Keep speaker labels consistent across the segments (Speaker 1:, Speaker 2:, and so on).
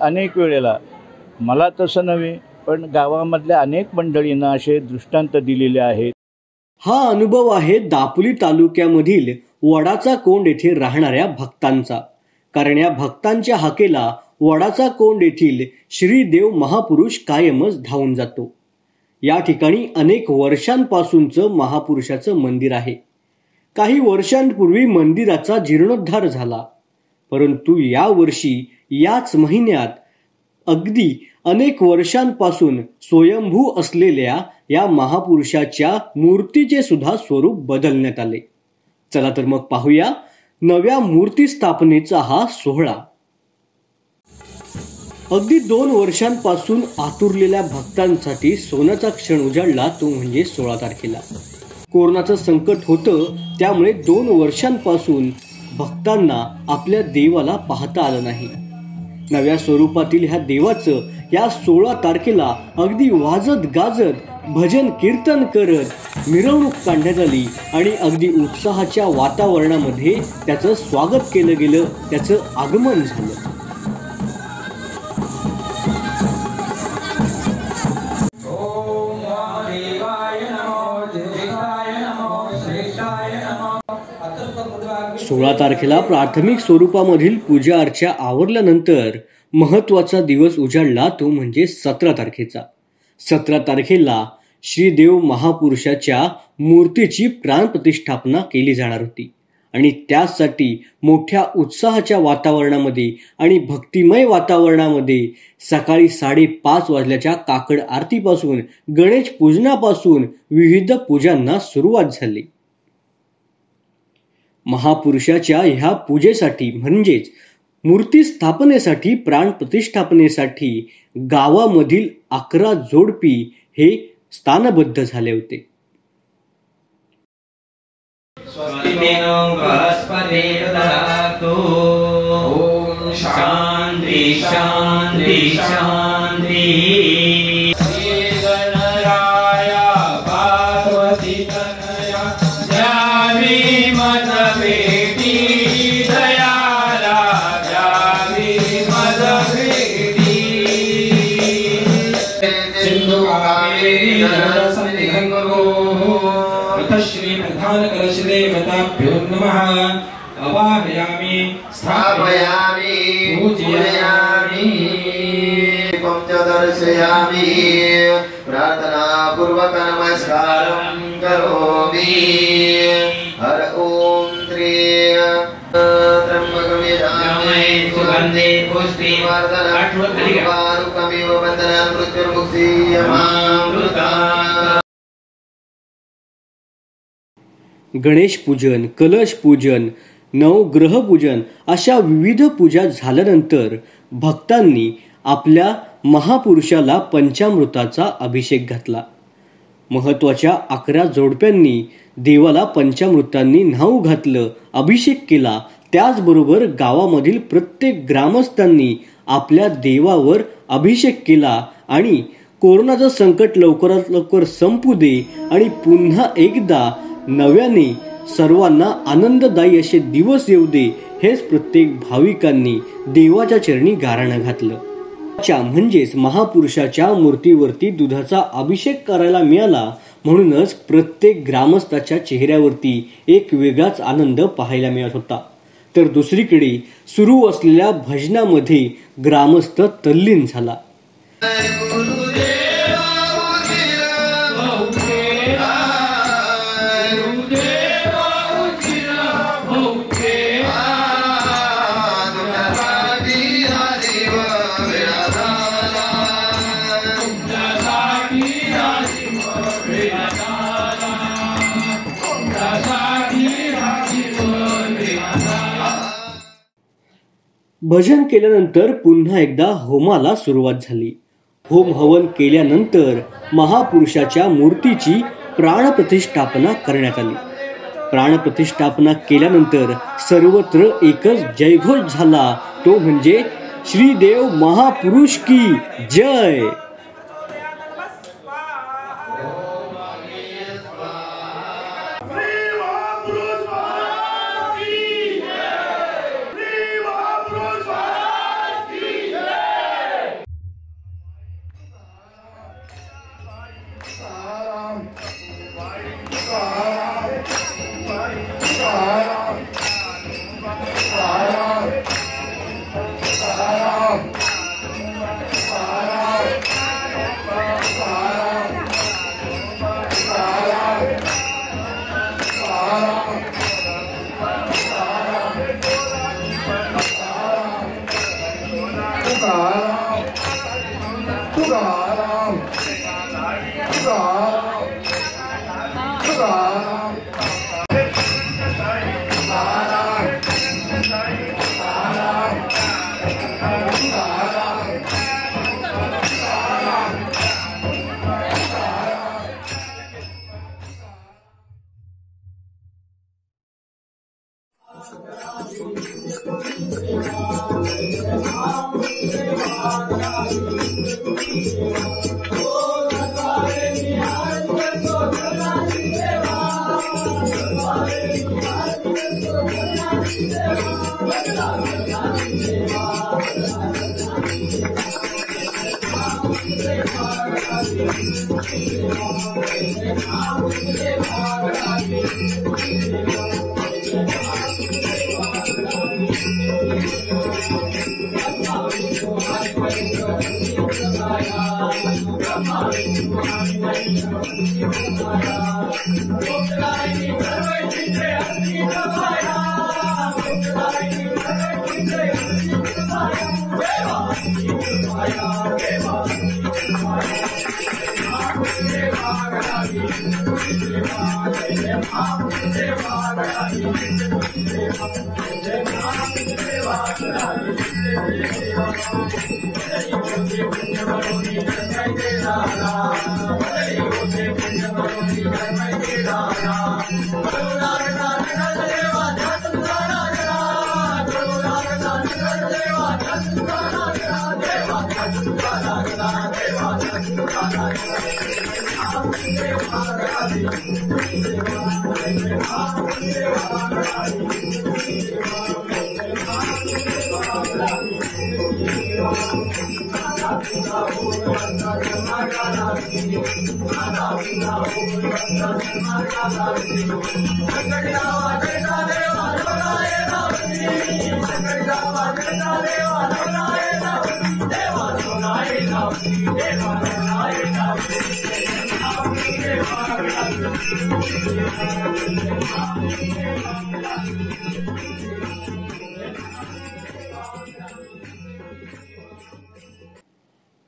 Speaker 1: अनेक वेळेला, मला तसं नव्हे पण गावामधल्या अनेक मंडळींना असे दृष्टांत दिलेले आहेत.
Speaker 2: हा अनुभव आहे दापोली तालुक्यामधील वडाचा कोंड येथे राहणाऱ्या भक्तांचा. कारण या भक्तांच्या हाकेला वडाचा कोंड येथील श्री देव महापुरुष कायमच धावून जातो. या ठिकाणी अनेक वर्षांपासूनचं महापुरुषाचं मंदिर आहे. काही वर्षांपूर्वी मंदिराचा जीर्णोद्धार झाला, परंतु या वर्षी याच महिन्यात अगदी अनेक वर्षांपासून स्वयंभू असलेल्या या महापुरुषाच्या मूर्तीचे सुद्धा स्वरूप बदलण्यात आले. चला तर मग पाहूया नव्या मूर्ती स्थापनेचा हा सोहळा. अगदी 2 वर्षांपासून आतुरलेल्या भक्तांसाठी सोन्याचा क्षण उजाडला तो म्हणजे 16 तारखेला. कोरोनाचं संकट होतं, त्यामुळे 2 वर्षांपासून भक्तांना आपल्या देवाला पाहता आलं नाही. नव्या स्वरूपातील ह्या देवाचं या 16 तारखेला अगदी वाजत गाजत भजन कीर्तन करत मिरवणूक काढण्यात आली आणि अगदी उत्साहाच्या वातावरणामध्ये त्याचं स्वागत केलं गेलं, त्याचं आगमन झालं. सोळा तारखेला प्राथमिक स्वरूपामधील पूजा अर्चा आवरल्यानंतर महत्वाचा दिवस उजाडला तो म्हणजे 17 तारखेचा. 17 तारखेला श्रीदेव महापुरुषाच्या मूर्तीची प्राणप्रतिष्ठापना केली जाणार होती आणि त्यासाठी मोठ्या उत्साहाच्या वातावरणामध्ये आणि भक्तिमय वातावरणामध्ये सकाळी 5:30 वाजल्याच्या काकड आरतीपासून गणेश पूजनापासून विविध पूजांना सुरुवात झाली. महापुरुषाच्या ह्या पूजेसाठी म्हणजेच मूर्ती स्थापनेसाठी प्राण प्रतिष्ठापनेसाठी गावामधील 11 जोडपी हे स्थानबद्ध झाले होते. शांती शांती शांती.
Speaker 3: श्री प्रधान कलशले मताभ्यो नमः. अवाहयामि स्थापयामि पूजयामि
Speaker 4: दर्शयामि. प्रार्थना पूर्वक नमस्कारं करोमि. हर ओम श्री त्र्यंबकं यजामहे सुगन्धे पुष्टिवर्धनम् उर्वारुकमिव बन्धनान् मृत्युर्मुक्षीयमामृता.
Speaker 2: गणेश पूजन, कलश पूजन, नवग्रह पूजन अशा विविध पूजा झाल्यानंतर भक्तांनी आपल्या महापुरुषाला पंचामृताचा अभिषेक घातला. महत्वाच्या 11 जोडप्यांनी देवाला पंचामृतांनी न्हाऊ घातलं, अभिषेक केला. त्याचबरोबर गावामधील प्रत्येक ग्रामस्थांनी आपल्या देवावर अभिषेक केला आणि कोरोनाचं संकट लवकरात लवकर संपू दे आणि पुन्हा एकदा नव्याने सर्वांना आनंददायी असे दिवस येऊ दे, हेच प्रत्येक भाविकांनी देवाच्या चरणी गाराणं घातलं. म्हणजेच महापुरुषाच्या मूर्तीवरती दुधाचा अभिषेक करायला मिळाला, म्हणूनच प्रत्येक ग्रामस्थाच्या चेहऱ्यावरती एक वेगळाच आनंद पाहायला मिळत होता. तर दुसरीकडे सुरू असलेल्या भजनामध्ये ग्रामस्थ तल्लीन झाला. भजन केल्यानंतर पुन्हा एकदा होमाला सुरुवात झाली. होम हवन केल्यानंतर महापुरुषाच्या मूर्तीची प्राणप्रतिष्ठापना करण्यात आली. प्राणप्रतिष्ठापना केल्यानंतर सर्वत्र एकच जयघोष झाला, तो म्हणजे श्रीदेव महापुरुष की जय.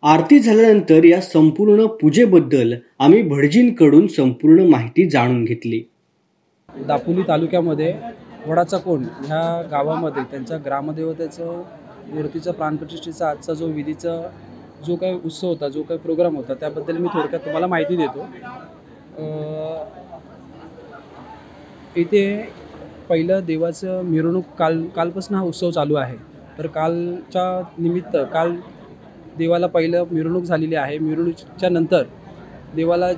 Speaker 2: आरती झाल्यानंतर या संपूर्ण पूजेबद्दल आम्ही भटजींकडून संपूर्ण माहिती जाणून घेतली.
Speaker 5: दापोली तालुक्यामध्ये वडाचा कोंड ह्या गावामध्ये त्यांच्या ग्रामदेवतेचं मूर्तीचं प्राणप्रतिष्ठेचा आजचा जो विधीचा जो काही उत्सव होता, जो काही प्रोग्राम होता, त्याबद्दल मी थोडक्यात तुम्हाला माहिती देतो. इथे पहिलं देवाचं मिरवणूक कालपासून हा उत्सव चालू आहे. तर कालच्या निमित्त काल देवाला पहिलं मिरवणूक झालेली आहे. मिरवणुकीच्या नंतर देवाला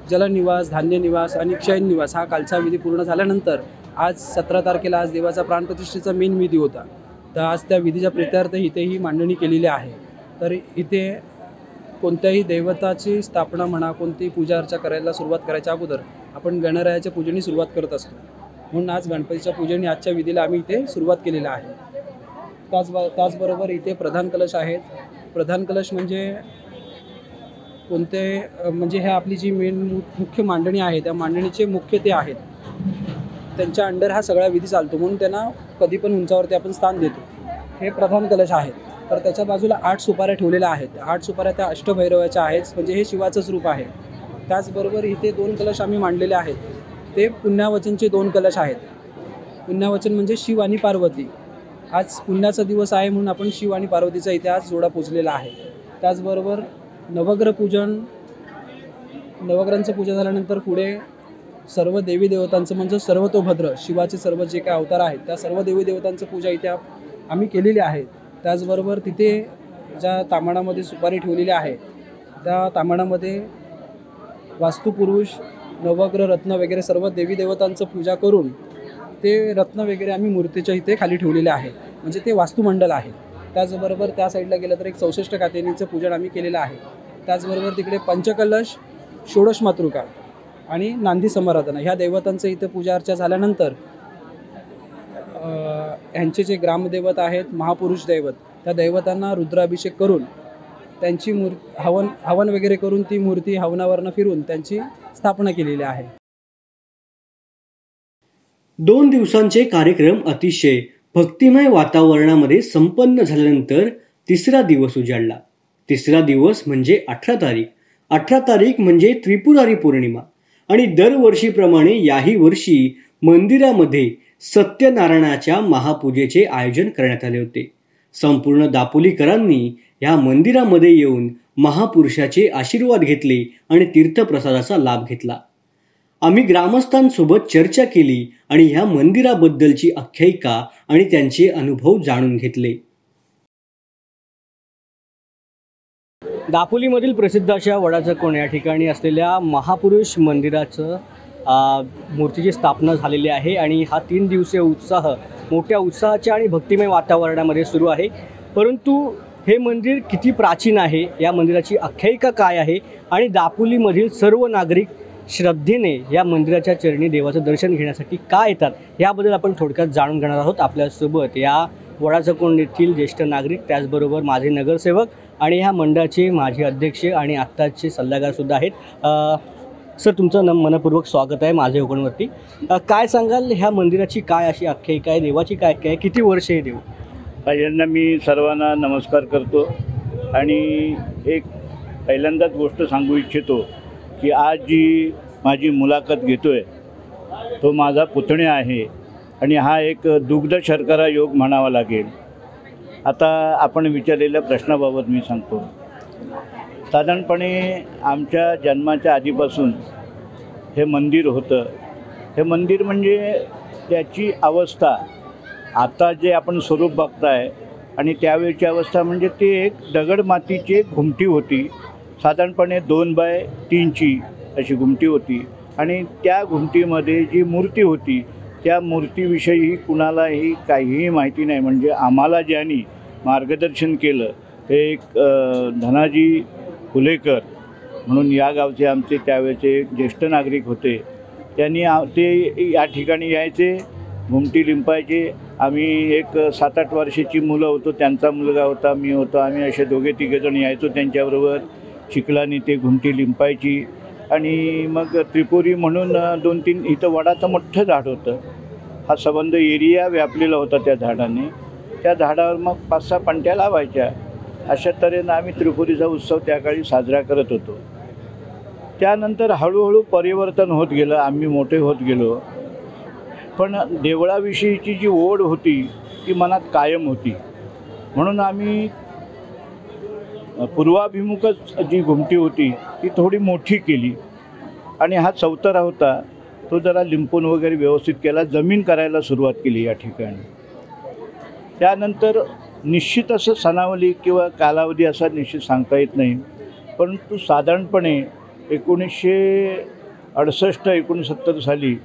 Speaker 5: जलनिवास, धान्यनिवास आणि क्षयनिवास हा कालचा विधी पूर्ण झाल्यानंतर आज 17 तारखेला आज देवाचा प्राणप्रतिष्ठेचा मेन विधी होता. तर आज त्या विधीच्या प्रित्यार्थ इथे ही मांडणी केलेली आहे. तर इथे कोणत्याही दैवताची स्थापना म्हणा, कोणतीही पूजा अर्चा करायला सुरुवात करायच्या अगोदर आपण गणरायाच्या पूजेने सुरुवात करत असतो. म्हणून आज गणपतीच्या पूजेने आजच्या विधीला आम्ही इथे सुरुवात केलेली आहे. त्याचबरोबर इथे प्रधान कलश आहेत. प्रधान कलश म्हणजे म्हणजे हे आपली जी मुख्य मांडणी आहे त्या मांडणीचे मुख्य ते आहेत. त्यांच्या अंडर हा सगळा विधी चालतो, म्हणून त्यांना कधी पण उंचावरती आपण स्थान देतो. हे प्रधान कलश आहेत. तर त्याच्या बाजूला 8 सुपाऱ्या ठेवलेल्या आहेत. 8 सुपाऱ्या त्या अष्टभैरवाच्या आहेत, म्हणजे हे शिवाचंच रूप आहे. त्याचबरोबर इथे 2 कलश आम्ही मांडलेले आहेत. ते पुण्यावचनचे 2 कलश आहेत. पुण्यावचन म्हणजे शिव आणि पार्वती. आज पुण्याचा दिवस आहे म्हणून आपण शिव आणि पार्वतीचा इथे आज जोडा पोचलेला आहे. त्याचबरोबर नवग्रहांचं पूजा झाल्यानंतर पुढे सर्व देवी देवतांचं म्हणजे सर्वतोभद्र शिवाचे सर्व जे काही अवतार आहेत त्या सर्व देवी देवतांचं पूजा इथे आम्ही केलेली आहे. त्याचबरोबर तिथे ज्या तामाणामध्ये सुपारी ठेवलेली आहे त्या तामाणामध्ये वास्तुपुरुष, नवग्रह, रत्न वगैरे सर्व देवी देवतांचं पूजा करून ते रत्न वगैरे आम्ही मूर्तीच्या इथे खाली ठेवलेले आहे, म्हणजे ते वास्तुमंडल आहे. त्याचबरोबर त्या साईडला गेलं तर एक 64 कात्यानीचं पूजन आम्ही केलेलं आहे. त्याचबरोबर तिकडे पंचकलश, षोडश मातृका आणि नांदी समाराधना ह्या देवतांचं इथं पूजा अर्चा झाल्यानंतर ह्यांचे जे ग्रामदैवत आहेत, महापुरुष दैवत, त्या दैवतांना रुद्राभिषेक करून त्यांची हवन वगैरे करून ती मूर्ती हवनावरनं फिरून त्यांची स्थापना केलेली आहे.
Speaker 2: 2 दिवसांचे कार्यक्रम अतिशय भक्तिमय वातावरणामध्ये संपन्न झाल्यानंतर 3रा दिवस उजाडला. 3रा दिवस म्हणजे 18 तारीख. 18 तारीख म्हणजे त्रिपुरारी पौर्णिमा आणि दरवर्षीप्रमाणे याही वर्षी मंदिरामध्ये सत्यनारायणाच्या महापूजेचे आयोजन करण्यात आले होते. संपूर्ण दापोलीकरांनी या मंदिरामध्ये येऊन महापुरुषाचे आशीर्वाद घेतले आणि तीर्थप्रसादाचा लाभ घेतला. आम्ही ग्रामस्थांसोबत चर्चा केली आणि ह्या मंदिराबद्दलची आख्यायिका आणि त्यांचे अनुभव जाणून घेतले. दापोलीमधील प्रसिद्ध अशा वडाचं कोण या ठिकाणी असलेल्या महापुरुष मंदिराचं मूर्तीची स्थापना झालेली आहे आणि हा 3 दिवसीय उत्साह मोठ्या उत्साहाच्या आणि भक्तिमय वातावरणामध्ये सुरू आहे. परंतु हे मंदिर किती प्राचीन आहे, या मंदिराची आख्यायिका काय आहे आणि दापोलीमधील सर्व नागरिक श्रद्धेने या मंदिराच्या चरणी देवाचं दर्शन घेण्यासाठी का येतात, याबद्दल आपण थोडक्यात जाणून घेणार आहोत. आपल्यासोबत या वडाचं कोण येथील ज्येष्ठ नागरिक, त्याचबरोबर माझे नगरसेवक आणि ह्या मंडळाचे माजी अध्यक्ष आणि आत्ताचे सल्लागारसुद्धा आहेत. सर, तुमचं मनपूर्वक स्वागत आहे माझ्या कोकणवरती. काय सांगाल, ह्या मंदिराची काय अशी आख्यायिका आहे, देवाची काय काय, किती वर्ष आहे देव?
Speaker 1: पहिल्यांदा मी सर्वांना नमस्कार करतो आणि एक पहिल्यांदाच गोष्ट सांगू इच्छितो की आज जी माझी मुलाखत घेतो आहे तो माझा पुतण्या आहे आणि हा एक दुग्ध शर्करा योग म्हणावा लागेल. आता आपण विचारलेल्या प्रश्नाबाबत मी सांगतो. साधारणपणे आमच्या जन्माच्या आधीपासून हे मंदिर होतं. हे मंदिर म्हणजे त्याची अवस्था आता जे आपण स्वरूप बघताय आणि त्यावेळची अवस्था म्हणजे ते एक दगड मातीची एक घुमटी होती. साधारणपणे 2x3ची अशी घुमटी होती आणि त्या घुमटीमध्ये जी मूर्ती होती त्या मूर्तीविषयी कुणालाही काहीही माहिती नाही. म्हणजे आम्हाला ज्यांनी मार्गदर्शन केलं ते एक धनाजी फुलेकर म्हणून या गावचे आमचे त्यावेळेचे ज्येष्ठ नागरिक होते. त्यांनी ते या ठिकाणी यायचे, घुमटी लिंपायचे. आम्ही एक 7-8 वर्षाची मुलं होतो, त्यांचा मुलगा होता, मी होतो. आम्ही असे 2-3 जण यायचो त्यांच्याबरोबर. चिखलानी ते घुमटी लिंपायची आणि मग त्रिपुरी म्हणून 2-3 इथं वडाचं मोठं झाड होतं. हा संबंध एरिया व्यापलेला होता त्या झाडाने. त्या झाडावर मग 5-6 पंट्या लावायच्या. अशा तऱ्हेनं आम्ही त्रिपुरीचा उत्सव त्या काळी साजरा करत होतो. त्यानंतर हळूहळू परिवर्तन होत गेलं, आम्ही मोठे होत गेलो. पण देवळाविषयीची जी ओढ होती ती मनात कायम होती. म्हणून आम्ही पूर्वाभिमुखच जी घुमटी होती ती थोडी मोठी केली आणि हा चौतरा होता तो जरा लिंपून वगैरे व्यवस्थित केला, जमीन करायला सुरुवात केली या ठिकाणी. त्यानंतर निश्चित असं सणावली किंवा कालावधी असा निश्चित सांगता येत नाही, परंतु साधारणपणे 1968-69 साली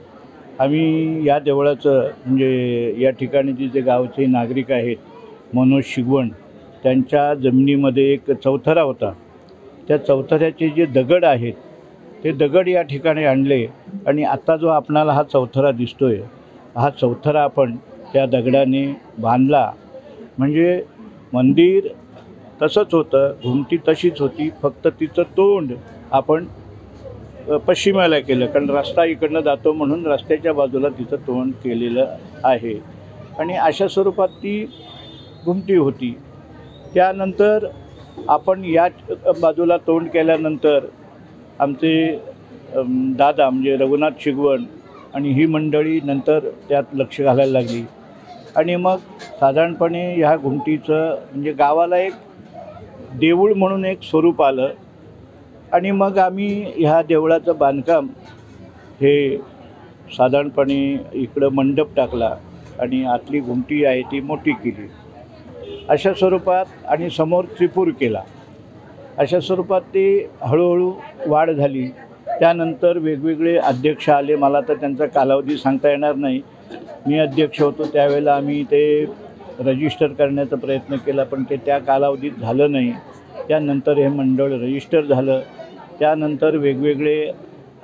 Speaker 1: आम्ही या देवळाचं म्हणजे या ठिकाणी जे गावचे नागरिक आहेत मनोज शिगवण त्यांच्या जमिनीमध्ये एक चौथरा होता. त्या चौथऱ्याचे जे दगड आहेत ते दगड या ठिकाणी आणले आणि आता जो आपणाला हा चौथरा दिसतोय हा चौथरा आपण त्या दगडाने बांधला. म्हणजे मंदिर तसंच होतं, घुमटी तशीच होती, फक्त तिचं तोंड आपण पश्चिमेला केलं, कारण रस्ता इकडनं जातो म्हणून रस्त्याच्या बाजूला तिचं तोंड केलेलं आहे आणि अशा स्वरूपात ती घुमटी होती. त्यानंतर आपण या बाजूला तोंड केल्यानंतर आमचे दादा म्हणजे रघुनाथ शिगवण आणि ही मंडळी नंतर त्यात लक्ष घालायला लागली आणि मग साधारणपणे ह्या घुमटीचं म्हणजे गावाला एक देऊळ म्हणून एक स्वरूप आलं आणि मग आम्ही ह्या देवळाचं बांधकाम हे साधारणपणे इकडं मंडप टाकला आणि आतली घुमटी आहे ती मोठी केली. अशा स्वरूपात आणि समोर त्रिपूर केला. अशा स्वरूपात ते हळूहळू वाढ झाली. त्यानंतर वेगवेगळे अध्यक्ष आले. मला तर त्यांचा कालावधी सांगता येणार नाही. मी अध्यक्ष होतो त्यावेळेला आम्ही ते रजिस्टर करण्याचा प्रयत्न केला, पण ते त्या कालावधीत झालं नाही. त्यानंतर हे मंडळ रजिस्टर झालं. त्यानंतर वेगवेगळे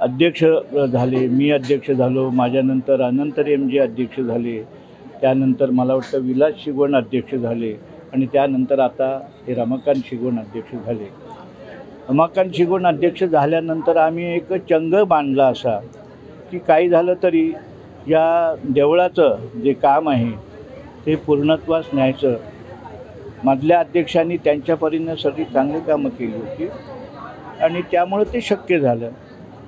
Speaker 1: अध्यक्ष झाले. मी अध्यक्ष झालो, माझ्यानंतर अनंत रेमजी अध्यक्ष झाले, त्यानंतर मला वाटतं विलास शिगवण अध्यक्ष झाले आणि त्यानंतर आता हे रमाकांत शिगवण अध्यक्ष झाले. रमाकांत शिगवण अध्यक्ष झाल्यानंतर आम्ही एक चंग बांधला असा की काही झालं तरी या देवळाचं जे काम आहे ते पूर्णत्वास न्यायचं. मधल्या अध्यक्षांनी त्यांच्या परीने सगळी चांगली कामं केली होती. आणि त्यामुळं ते शक्य झालं.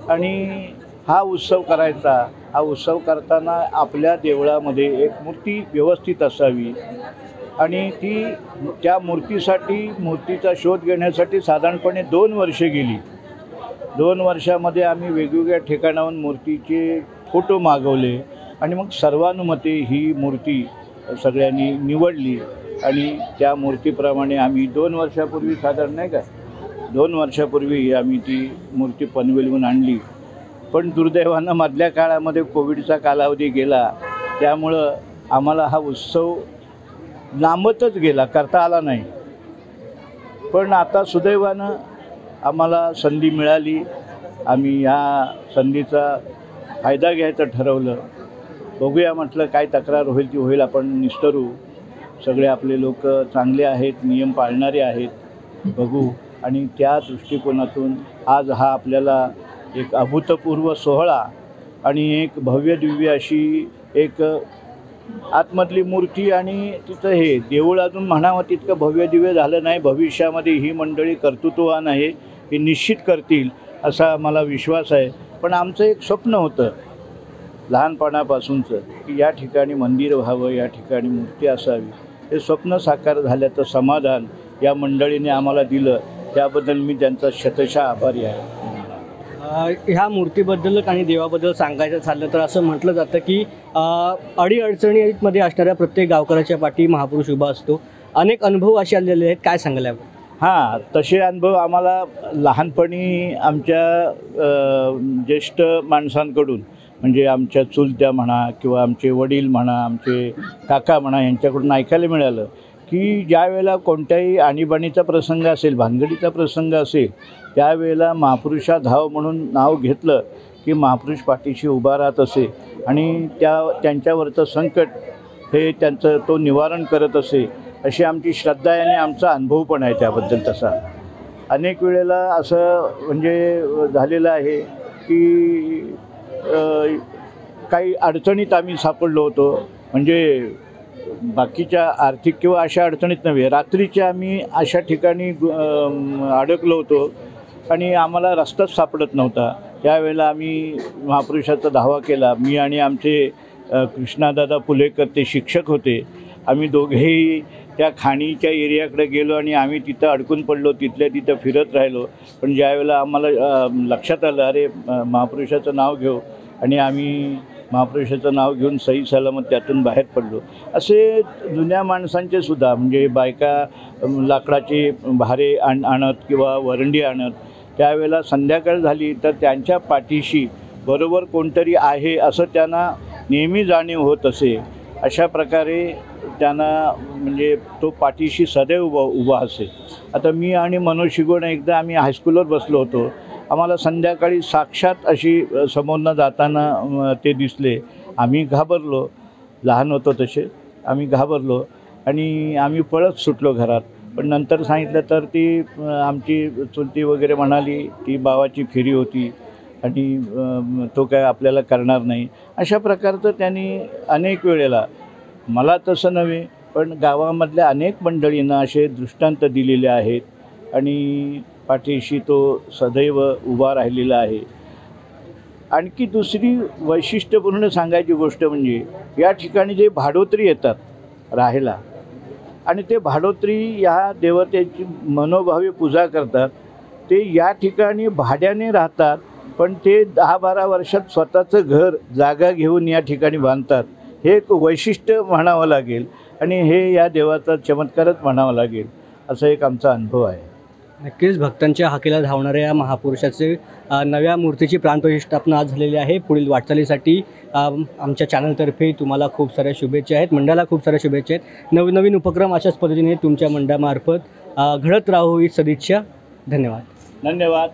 Speaker 1: आणि हा उत्सव करायचा, हा उत्सव करताना आपल्या देवळामध्ये एक मूर्ती व्यवस्थित असावी आणि त्या मूर्तीचा शोध घेण्यासाठी साधारणपणे 2 वर्षे गेली. 2 वर्षामध्ये आम्ही वेगवेगळ्या ठिकाणाहून मूर्तीचे फोटो मागवले आणि मग सर्वानुमते ही मूर्ती सगळ्यांनी निवडली आणि त्या मूर्तीप्रमाणे आम्ही 2 वर्षापूर्वी साधारण नाही का 2 वर्षापूर्वी आम्ही ती मूर्ती पनवेलहून आणली. पण दुर्दैवानं मधल्या काळामध्ये कोविडचा कालावधी गेला, त्यामुळं आम्हाला हा उत्सव लांबतच गेला, करता आला नाही. पण आता सुदैवानं आम्हाला संधी मिळाली. आम्ही ह्या संधीचा फायदा घ्यायचं ठरवलं. बघूया म्हटलं काय तक्रार होईल ती होईल, आपण निस्तरू. सगळे आपले लोक चांगले आहेत, नियम पाळणारे आहेत, बघू. आणि त्या दृष्टिकोनातून आज हा आपल्याला एक अभूतपूर्व सोहळा आणि एक भव्यदिव्य अशी एक आतमधली मूर्ती आणि तिथं हे देऊळ अजून म्हणावं तितकं भव्यदिव्य झालं नाही. भविष्यामध्ये ही मंडळी कर्तृत्ववान आहे, हे निश्चित करतील असा मला विश्वास आहे. पण आमचं एक स्वप्न होतं लहानपणापासूनचं की या ठिकाणी मंदिर व्हावं, या ठिकाणी मूर्ती असावी. हे स्वप्न साकार झाल्याचं समाधान या मंडळीने आम्हाला दिलं, त्याबद्दल मी त्यांचा शतशः आभारी आहे.
Speaker 2: ह्या मूर्तीबद्दल आणि देवाबद्दल सांगायचं झालं तर असं म्हटलं जातं की अडीअडचणीमध्ये असणाऱ्या प्रत्येक गावकऱ्याच्या पाठी महापुरुष उभा असतो. अनेक अनुभव असे आलेले आहेत, काय सांगायला हवं?
Speaker 1: हां, तसे अनुभव आम्हाला लहानपणी आमच्या ज्येष्ठ माणसांकडून म्हणजे आमच्या चुलत्या म्हणा किंवा आमचे वडील म्हणा, आमचे काका म्हणा यांच्याकडून ऐकायला मिळालं की ज्या वेळेला कोणत्याही आणीबाणीचा प्रसंग असेल, भानगडीचा प्रसंग असेल, त्यावेळेला महापुरुषा धाव म्हणून नाव घेतलं की महापुरुष पाठीशी उभा राहत असे आणि त्यांच्यावरचं संकट हे त्यांचं तो निवारण करत असे, अशी आमची श्रद्धा आहे आणि आमचा अनुभव पण आहे त्याबद्दल. तसा अनेक वेळेला असं म्हणजे झालेलं आहे की काही अडचणीत आम्ही सापडलो होतो. म्हणजे बाकीच्या आर्थिक किंवा अशा अडचणीत नव्हे, रात्रीच्या आम्ही अशा ठिकाणी अडकलो होतो आणि आम्हाला रस्ताच सापडत नव्हता. त्यावेळेला आम्ही महापुरुषाचा धावा केला. मी आणि आमचे कृष्णादादा पुलेकर ते शिक्षक होते. आम्ही दोघेही त्या खाणीच्या एरियाकडे गेलो आणि आम्ही तिथं अडकून पडलो, तिथल्या तिथं फिरत राहिलो. पण ज्यावेळेला आम्हाला लक्षात आलं अरे महापुरुषाचं नाव घेऊ, आणि आम्ही महापुरुषाचं नाव घेऊन सही सलामत त्यातून बाहेर पडलो. असे जुन्या माणसांचे सुद्धा म्हणजे बायका लाकडाचे भारे आणत किंवा वरंडी आणत, त्यावेळेला संध्याकाळ झाली तर त्यांच्या पाठीशी बरोबर कोणतरी आहे असं त्यांना नेहमी जाणीव होत असे. अशा प्रकारे त्यांना म्हणजे तो पाठीशी सदैव उभा असे. आता मी आणि मनोज शिगवण एकदा आम्ही हायस्कूलवर बसलो होतो. आम्हाला संध्याकाळी साक्षात अशी समोरनं जाताना ते दिसले. आम्ही घाबरलो, लहान होतो तसे आम्ही घाबरलो आणि आम्ही पळत सुटलो घरात. पण नंतर सांगितलं तर ती आमची चुलती वगैरे म्हणाली ती बावाची फेरी होती आणि तो काय आपल्याला करणार नाही. अशा प्रकारचं त्यांनी अनेक वेळेला, मला तसं नव्हे पण गावामधल्या अनेक मंडळींना असे दृष्टांत दिलेले आहेत आणि पाठीशी तो सदैव उभा राहिलेला आहे. आणखी दुसरी वैशिष्ट्यपूर्ण सांगायची गोष्ट म्हणजे या ठिकाणी जे भाडोत्री येतात राहायला आणि ते भाडोत्री ह्या देवतेची मनोभावे पूजा करतात, ते या ठिकाणी भाड्याने राहतात पण ते 10-12 वर्षात स्वतःचं घर जागा घेऊन या ठिकाणी बांधतात. हे एक वैशिष्ट्य म्हणावं लागेल आणि हे या देवाचा चमत्कारच म्हणावा लागेल. असा एक आमचा अनुभव आहे.
Speaker 2: नक्कीच भक्तांच्या हाकेला धावणाऱ्या या महापुरुषाचे नव्या मूर्तीची प्राणप्रतिष्ठापना आज झालेली आहे. पुढील वाटचालीसाठी आमच्या चॅनलतर्फे तुम्हाला खूप साऱ्या शुभेच्छा आहेत, मंडळाला खूप साऱ्या शुभेच्छा आहेत. नवनवीन उपक्रम अशाच पद्धतीने तुमच्या मंडळामार्फत घडत राहू ही सदिच्छा. धन्यवाद.
Speaker 1: धन्यवाद.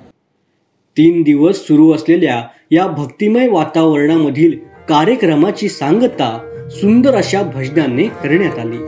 Speaker 2: 3 दिवस सुरू असलेल्या या भक्तिमय वातावरणामधील कार्यक्रमाची सांगता सुंदर अशा भजनांनी करण्यात आली.